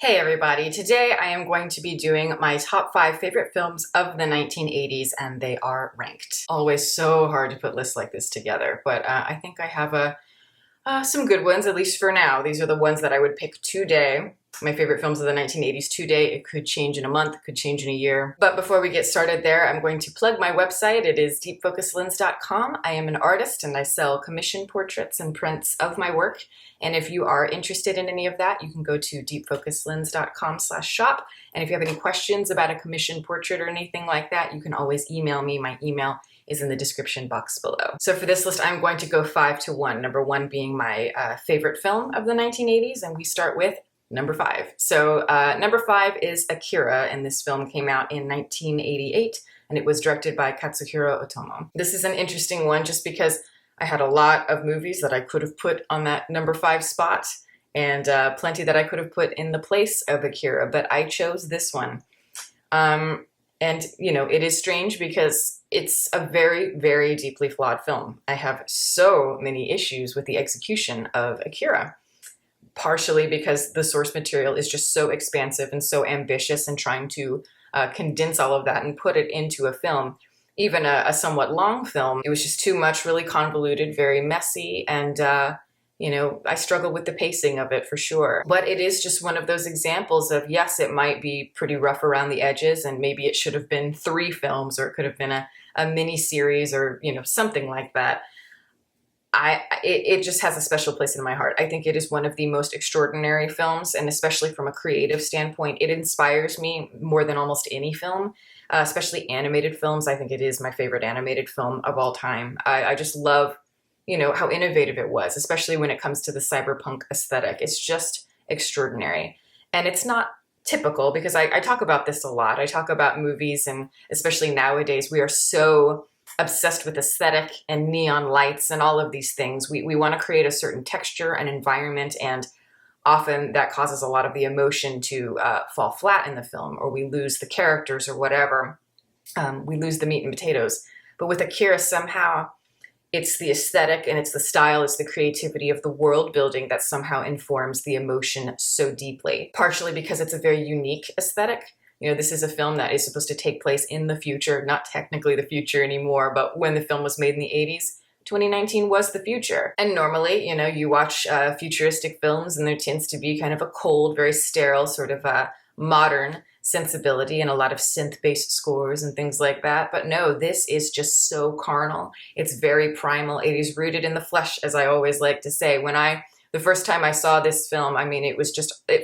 Hey everybody, today I am going to be doing my top 5 favorite films of the 1980s, and they are ranked. Always so hard to put lists like this together, but I think I have some good ones, at least for now. These are the ones that I would pick today. My favorite films of the 1980s today. It could change in a month, it could change in a year. But before we get started there, I'm going to plug my website. It is deepfocuslens.com. I am an artist and I sell commission portraits and prints of my work. And if you are interested in any of that, you can go to deepfocuslens.com/shop. And if you have any questions about a commission portrait or anything like that, you can always email me. My email is in the description box below. So for this list, I'm going to go 5 to 1. Number 1 being my favorite film of the 1980s, and we start with number 5. So number 5 is AKIRA, and this film came out in 1988, and it was directed by Katsuhiro Otomo. This is an interesting one just because I had a lot of movies that I could have put on that number 5 spot, and plenty that I could have put in the place of AKIRA, but I chose this one. And, you know, it is strange because it's a very, very deeply flawed film. I have so many issues with the execution of AKIRA, partially because the source material is just so expansive and so ambitious and trying to condense all of that and put it into a film. Even a somewhat long film, it was just too much, really convoluted, very messy, and you know, I struggle with the pacing of it for sure. But it is just one of those examples of, yes, it might be pretty rough around the edges, and maybe it should have been 3 films, or it could have been a mini series, or, you know, something like that. It just has a special place in my heart. I think it is one of the most extraordinary films, and especially from a creative standpoint, it inspires me more than almost any film, especially animated films. I think it is my favorite animated film of all time. I just love, you know, how innovative it was, especially when it comes to the cyberpunk aesthetic. It's just extraordinary. And it's not typical, because I talk about this a lot. I talk about movies, and especially nowadays, we are so obsessed with aesthetic and neon lights and all of these things. We want to create a certain texture and environment, and often that causes a lot of the emotion to fall flat in the film, or we lose the characters or whatever. We lose the meat and potatoes. But with AKIRA, somehow, it's the aesthetic and it's the style, it's the creativity of the world building that somehow informs the emotion so deeply. Partially because it's a very unique aesthetic. You know, this is a film that is supposed to take place in the future, not technically the future anymore, but when the film was made in the 80s, 2019 was the future. And normally, you know, you watch futuristic films and there tends to be kind of a cold, very sterile sort of modern sensibility and a lot of synth-based scores and things like that. But no, this is just so carnal. It's very primal. It is rooted in the flesh, as I always like to say. The first time I saw this film, I mean, it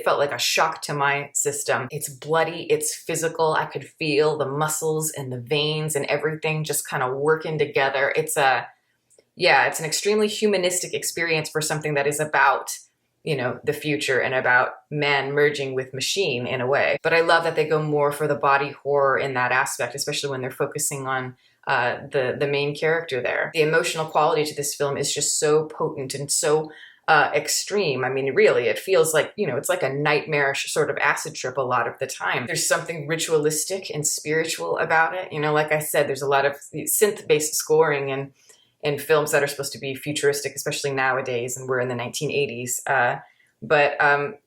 felt like a shock to my system. It's bloody, it's physical. I could feel the muscles and the veins and everything just kind of working together. It's an extremely humanistic experience for something that is about, you know, the future and about man merging with machine in a way. But I love that they go more for the body horror in that aspect, especially when they're focusing on the main character there. The emotional quality to this film is just so potent and so extreme. I mean, really, it feels like, you know, it's like a nightmarish sort of acid trip a lot of the time. There's something ritualistic and spiritual about it. You know, like I said, there's a lot of synth-based scoring and films that are supposed to be futuristic, especially nowadays, and we're in the 1980s. But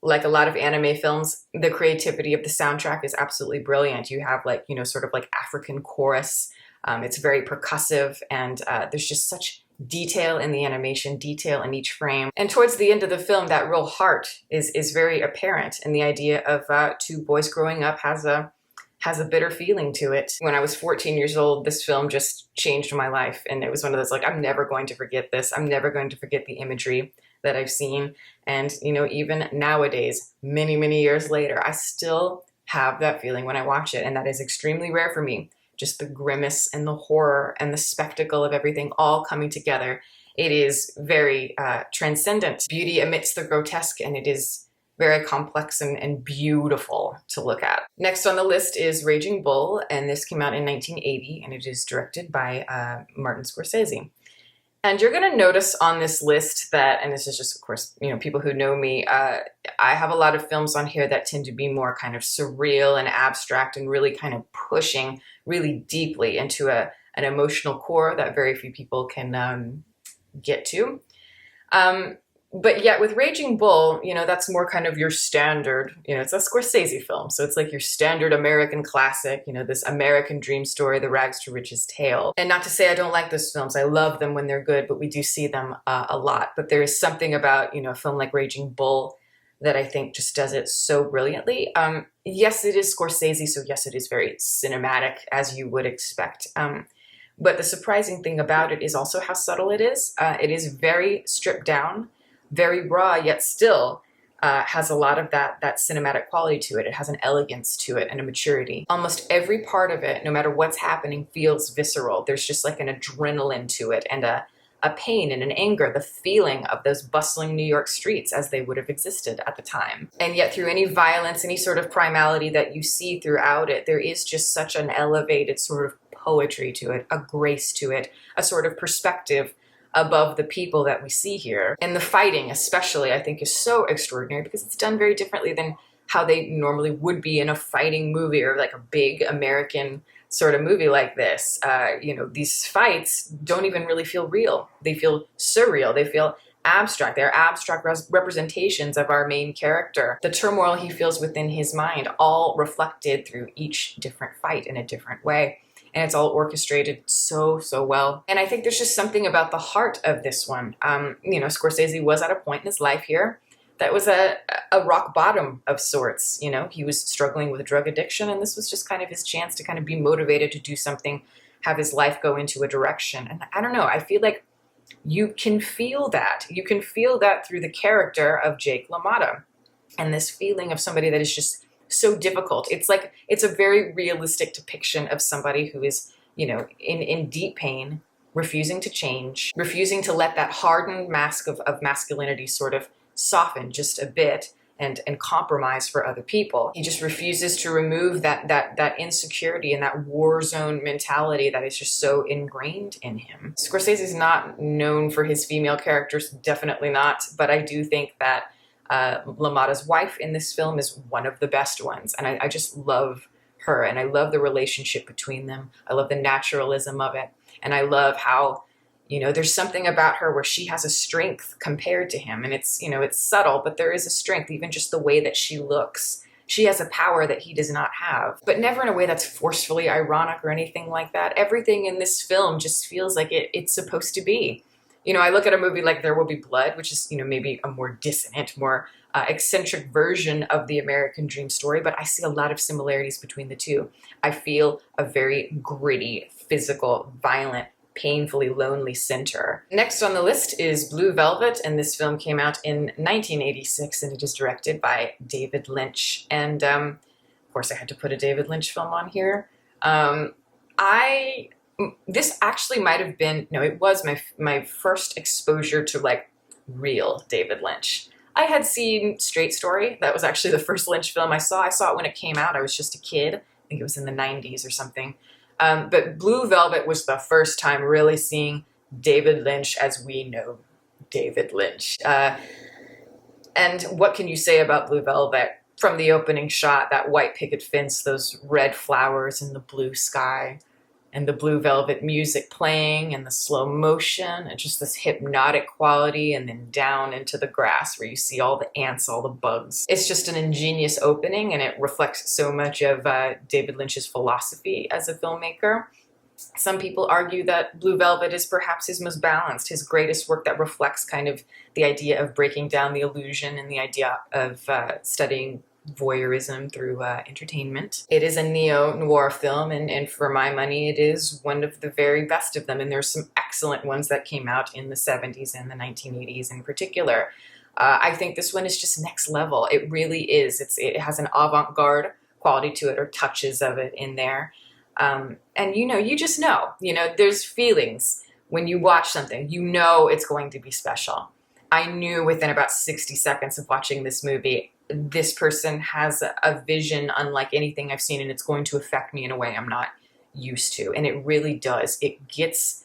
like a lot of anime films, the creativity of the soundtrack is absolutely brilliant. You have, like, you know, sort of like African chorus. It's very percussive, and there's just such detail in the animation, detail in each frame. And towards the end of the film, that real heart is very apparent, and the idea of 2 boys growing up has a bitter feeling to it. When I was 14 years old, this film just changed my life, and it was one of those, like, I'm never going to forget this. I'm never going to forget the imagery that I've seen. And, you know, even nowadays, many, many years later, I still have that feeling when I watch it, and that is extremely rare for me. Just the grimace and the horror and the spectacle of everything all coming together. It is very transcendent. Beauty amidst the grotesque, and it is very complex and beautiful to look at. Next on the list is Raging Bull, and this came out in 1980, and it is directed by Martin Scorsese. And you're going to notice on this list that, and this is just, of course, you know, people who know me, I have a lot of films on here that tend to be more kind of surreal and abstract and really kind of pushing really deeply into an emotional core that very few people can get to. But yet with Raging Bull, you know, that's more kind of your standard, you know, it's a Scorsese film. So it's like your standard American classic, you know, this American dream story, the rags to riches tale. And not to say I don't like those films. I love them when they're good, but we do see them a lot. But there is something about, you know, a film like Raging Bull that I think just does it so brilliantly. Yes, it is Scorsese. So yes, it is very cinematic, as you would expect. But the surprising thing about it is also how subtle it is. It is very stripped down, very raw, yet still has a lot of that cinematic quality to it. It has an elegance to it and a maturity. Almost every part of it, no matter what's happening, feels visceral. There's just like an adrenaline to it and a pain and an anger, the feeling of those bustling New York streets as they would have existed at the time. And yet through any violence, any sort of primality that you see throughout it, there is just such an elevated sort of poetry to it, a grace to it, a sort of perspective above the people that we see here. And the fighting especially, I think, is so extraordinary because it's done very differently than how they normally would be in a fighting movie or like a big American sort of movie like this. You know, these fights don't even really feel real. They feel surreal. They feel abstract. They're abstract representations of our main character. The turmoil he feels within his mind, all reflected through each different fight in a different way. And it's all orchestrated so, so well. And I think there's just something about the heart of this one. You know, Scorsese was at a point in his life here that was a rock bottom of sorts. You know, he was struggling with drug addiction, and this was just kind of his chance to kind of be motivated to do something, have his life go into a direction. And I don't know, I feel like you can feel that. You can feel that through the character of Jake LaMotta and this feeling of somebody that is just so difficult. It's like, it's a very realistic depiction of somebody who is, you know, in deep pain, refusing to change, refusing to let that hardened mask of masculinity sort of soften just a bit and compromise for other people. He just refuses to remove that insecurity and that war zone mentality that is just so ingrained in him. Scorsese is not known for his female characters, definitely not, but I do think that LaMotta's wife in this film is one of the best ones. And I just love her, and I love the relationship between them. I love the naturalism of it. And I love how, you know, there's something about her where she has a strength compared to him. And it's, you know, it's subtle, but there is a strength, even just the way that she looks. She has a power that he does not have, but never in a way that's forcefully ironic or anything like that. Everything in this film just feels like it's supposed to be. You know, I look at a movie like There Will Be Blood, which is, you know, maybe a more dissonant, more eccentric version of the American dream story, but I see a lot of similarities between the two. I feel a very gritty, physical, violent, painfully lonely center. Next on the list is Blue Velvet, and this film came out in 1986, and it is directed by David Lynch. And of course, I had to put a David Lynch film on here. This actually might have been, no, it was my first exposure to like real David Lynch. I had seen Straight Story. That was actually the first Lynch film I saw. I saw it when it came out. I was just a kid. I think it was in the 90s or something. But Blue Velvet was the first time really seeing David Lynch as we know David Lynch. And what can you say about Blue Velvet? From the opening shot, that white picket fence, those red flowers in the blue sky, and the Blue Velvet music playing and the slow motion and just this hypnotic quality, and then down into the grass where you see all the ants, all the bugs. It's just an ingenious opening, and it reflects so much of David Lynch's philosophy as a filmmaker. Some people argue that Blue Velvet is perhaps his most balanced, his greatest work that reflects kind of the idea of breaking down the illusion and the idea of studying voyeurism through entertainment. It is a neo-noir film, and for my money, it is one of the very best of them. And there's some excellent ones that came out in the 70s and the 1980s in particular. I think this one is just next level. It really is. It has an avant-garde quality to it, or touches of it in there. And you just know, there's feelings when you watch something, it's going to be special. I knew within about 60 seconds of watching this movie, this person has a vision unlike anything I've seen, and it's going to affect me in a way I'm not used to. And it really does. It gets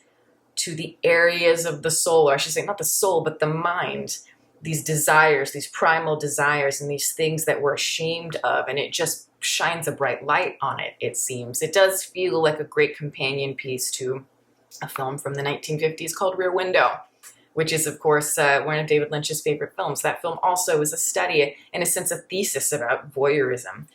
to the areas of the soul, or I should say not the soul, but the mind, these desires, these primal desires, and these things that we're ashamed of. And it just shines a bright light on it, it seems. It does feel like a great companion piece to a film from the 1950s called Rear Window. which is, of course, one of David Lynch's favorite films. That film also is a study, in a sense, a thesis about voyeurism.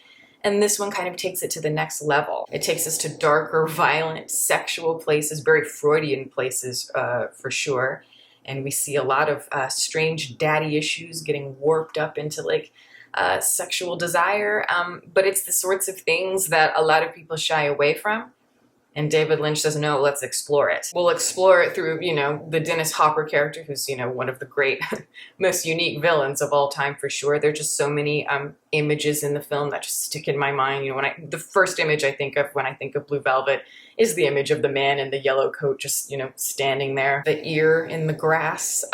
And this one kind of takes it to the next level. It takes us to darker, violent, sexual places, very Freudian places, for sure. And we see a lot of strange daddy issues getting warped up into like sexual desire. But it's the sorts of things that a lot of people shy away from. And David Lynch says, no, let's explore it. We'll explore it through, the Dennis Hopper character, who's, one of the great, most unique villains of all time, for sure. There are just so many images in the film that just stick in my mind. The first image I think of when I think of Blue Velvet is the image of the man in the yellow coat just, standing there, the ear in the grass.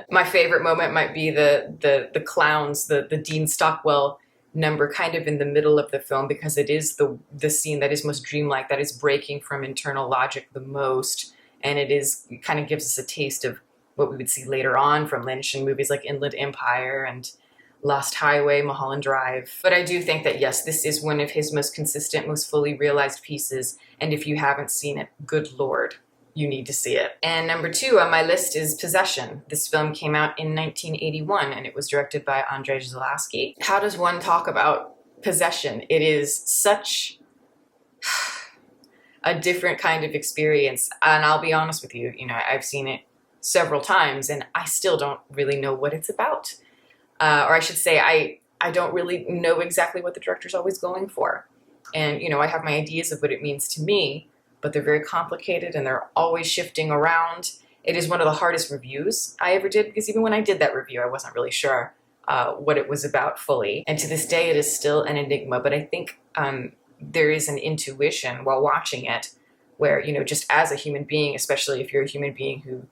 My favorite moment might be the clowns, the Dean Stockwell number kind of in the middle of the film, because it is the scene that is most dreamlike, that is breaking from internal logic the most, and it kind of gives us a taste of what we would see later on from Lynch in movies like Inland Empire and Lost Highway, Mulholland Drive. But I do think that, yes, this is one of his most consistent, most fully realized pieces, and if you haven't seen it, good Lord, you need to see it. And number 2 on my list is Possession. This film came out in 1981, and it was directed by Andrej Zulawski. How does one talk about possession? It is such a different kind of experience. And I'll be honest with you, I've seen it several times, and I still don't really know what it's about. Or I should say, I don't really know exactly what the director's always going for. And, I have my ideas of what it means to me, but they're very complicated and they're always shifting around. It is one of the hardest reviews I ever did, because even when I did that review, I wasn't really sure what it was about fully. And to this day, it is still an enigma, but I think there is an intuition while watching it where, just as a human being, especially if you're a human being who,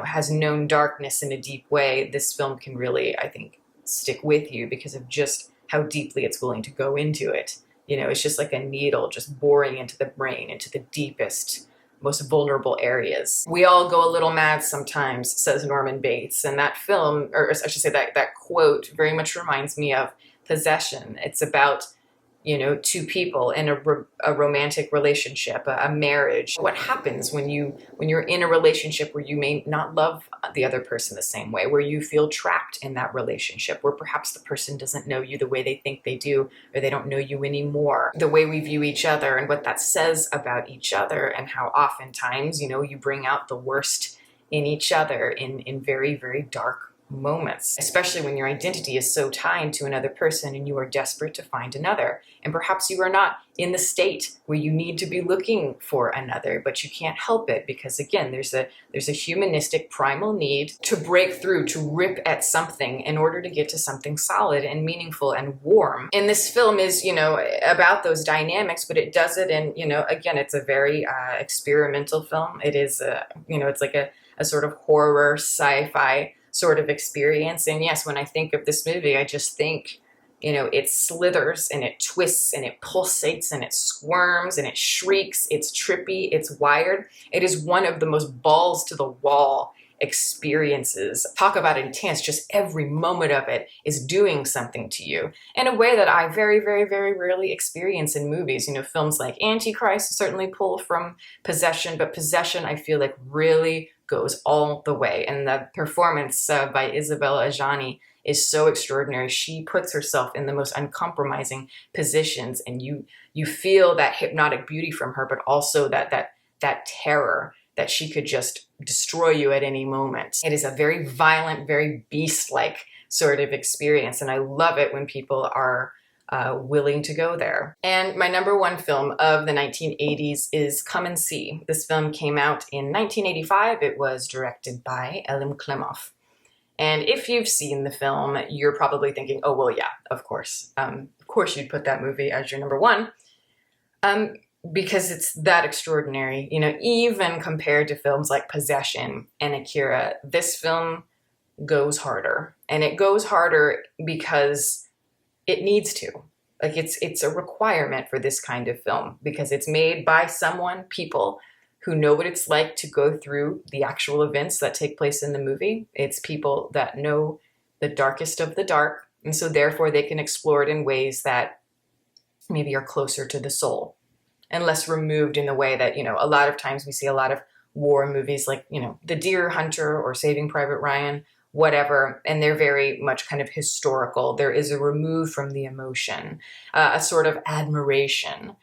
has known darkness in a deep way, this film can really, I think, stick with you because of just how deeply it's willing to go into it. It's just like a needle just boring into the brain, into the deepest, most vulnerable areas. We all go a little mad sometimes, says Norman Bates. And that film, or I should say that quote very much reminds me of Possession. It's about, two people in a romantic relationship, a marriage. What happens when you're in a relationship where you may not love the other person the same way, where you feel trapped in that relationship, where perhaps the person doesn't know you the way they think they do, or they don't know you anymore, the way we view each other and what that says about each other, and how oftentimes, you bring out the worst in each other in very, very dark moments, especially when your identity is so tied to another person and you are desperate to find another. And perhaps you are not in the state where you need to be looking for another, but you can't help it because, again, there's a humanistic primal need to break through, to rip at something in order to get to something solid and meaningful and warm. And this film is, about those dynamics, but it does it in, again, it's a very experimental film. It is, it's like a sort of horror, sci-fi sort of experience. And yes, when I think of this movie, I just think, it slithers and it twists and it pulsates and it squirms and it shrieks. It's trippy. It's wired. It is one of the most balls to the wall experiences. Talk about intense. Just every moment of it is doing something to you in a way that I very, very, very rarely experience in movies. Films like Antichrist certainly pull from Possession, but Possession, I feel like, really goes all the way. And the performance by Isabella Adjani is so extraordinary. She puts herself in the most uncompromising positions, and you feel that hypnotic beauty from her, but also that terror that she could just destroy you at any moment. It is a very violent, very beast-like sort of experience, and I love it when people are willing to go there. And my number 1 film of the 1980s is Come and See. This film came out in 1985. It was directed by Elem Klimov. And if you've seen the film, you're probably thinking, oh, well, yeah, of course. Of course you'd put that movie as your number 1. Because it's that extraordinary. Even compared to films like Possession and AKIRA, this film goes harder. And it goes harder because it needs to. Like, it's a requirement for this kind of film because it's made by people who know what it's like to go through the actual events that take place in the movie. It's people that know the darkest of the dark, and so therefore they can explore it in ways that maybe are closer to the soul and less removed in the way that, a lot of times we see a lot of war movies like, you know, The Deer Hunter or Saving Private Ryan, whatever, and they're very much kind of historical. There is a remove from the emotion, a sort of admiration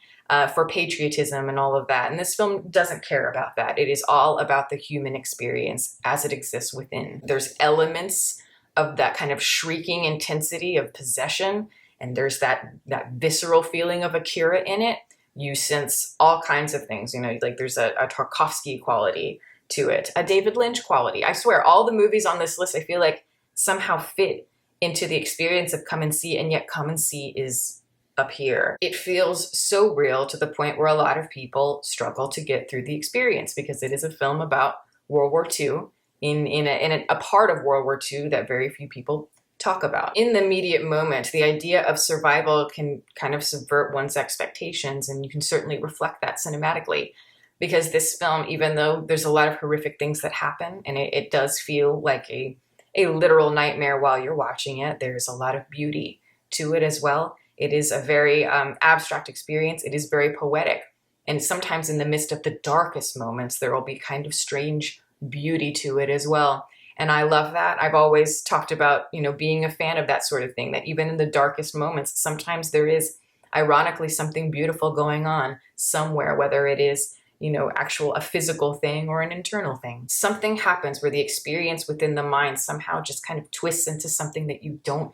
for patriotism and all of that. And this film doesn't care about that. It is all about the human experience as it exists within. There's elements of that kind of shrieking intensity of possession, and there's that visceral feeling of AKIRA in it. You sense all kinds of things, you know, like there's a Tarkovsky quality to it, a David Lynch quality. I swear, all the movies on this list, I feel like somehow fit into the experience of come and see, and yet come and see is up here. It feels so real to the point where a lot of people struggle to get through the experience because it is a film about World War II in a part of World War II that very few people talk about. In the immediate moment, the idea of survival can kind of subvert one's expectations, and you can certainly reflect that cinematically. Because this film, even though there's a lot of horrific things that happen, and it does feel like a literal nightmare while you're watching it, there's a lot of beauty to it as well. It is a very abstract experience. It is very poetic. And sometimes in the midst of the darkest moments, there will be kind of strange beauty to it as well. And I love that. I've always talked about, you know, being a fan of that sort of thing, that even in the darkest moments, sometimes there is, ironically, something beautiful going on somewhere, whether it is, you know, a physical thing or an internal thing. Something happens where the experience within the mind somehow just kind of twists into something that you don't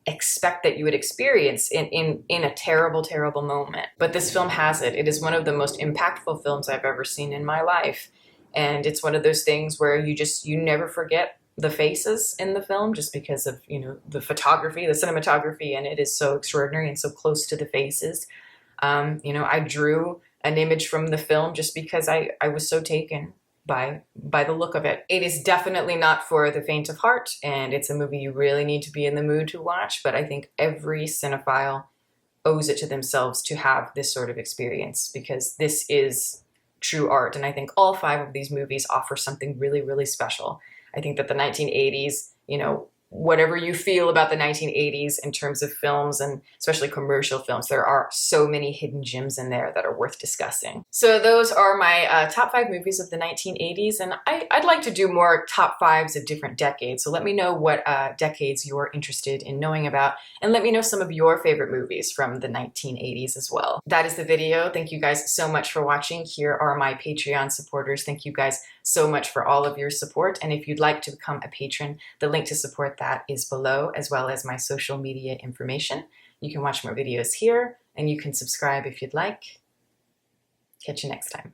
expect that you would experience in a terrible, terrible moment. But this film has it. It is one of the most impactful films I've ever seen in my life. And it's one of those things where you never forget the faces in the film just because of, you know, the photography, the cinematography, and it is so extraordinary and so close to the faces. You know, I drew an image from the film just because I was so taken by the look of it. It is definitely not for the faint of heart, and it's a movie you really need to be in the mood to watch, but I think every cinephile owes it to themselves to have this sort of experience because this is true art, and I think all 5 of these movies offer something really, really special. I think that the 1980s, you know, whatever you feel about the 1980s in terms of films and especially commercial films, there are so many hidden gems in there that are worth discussing. So those are my top 5 movies of the 1980s, and I'd like to do more top 5s of different decades. So let me know what decades you're interested in knowing about, and let me know some of your favorite movies from the 1980s as well. That is the video. Thank you guys so much for watching. Here are my Patreon supporters. Thank you guys so much for all of your support, and if you'd like to become a patron, the link to support that is below, as well as my social media information. You can watch more videos here, and you can subscribe if you'd like. Catch you next time.